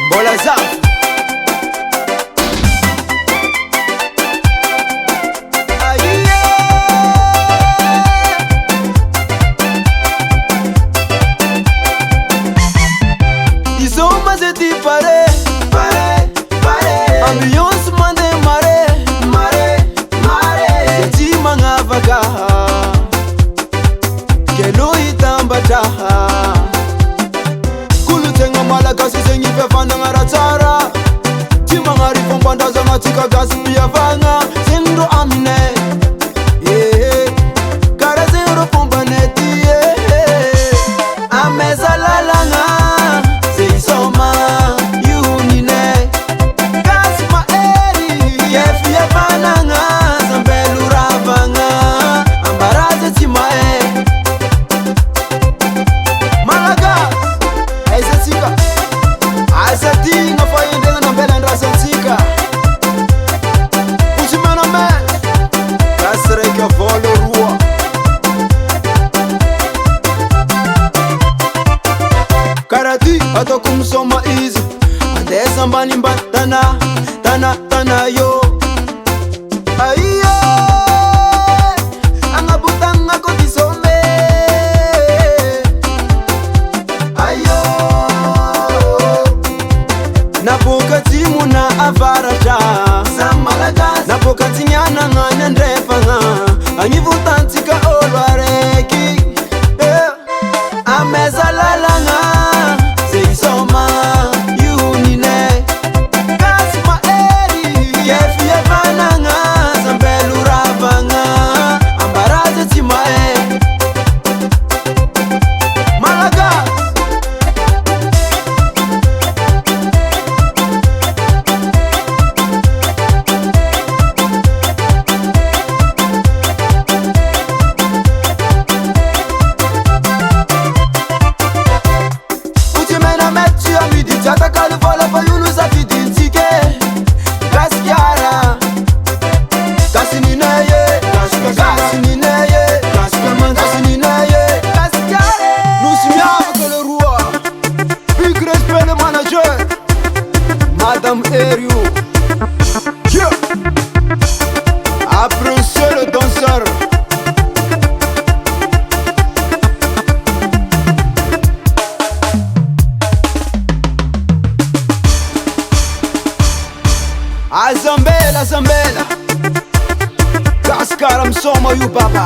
Bola zaf ambiance mande mare Zeti mangavaga Kelo itambataha Kulu tenga malakasi zengi fefanda ngaratara Tima ngari pombanda zanga tika gasi pia vanga Zendo amine Kara zero pombaneti Ameza lalanga Zeisoma Karati ato kumsoma easy Adesa mbani mba tana yo Aiyo Angabutanga kotisome Aiyo Napokati muna avaraja Napokati nyana nganya ndrefanga Anyivutantika olwareki Ameza lalanga Zeisoma yunine Kasma eri Yefie vananga Zambelu ravanga Ambaraze timae Malaga Jata kalifola pa yulu sa fidintike Gaskiara Kasinineye Kasinineye Kasinineye Gaskiare Nous sommes que le roi Big respect le manager Madame Eriou yeah. Appréciez le danseur Azambela Kaskara msoma yu baba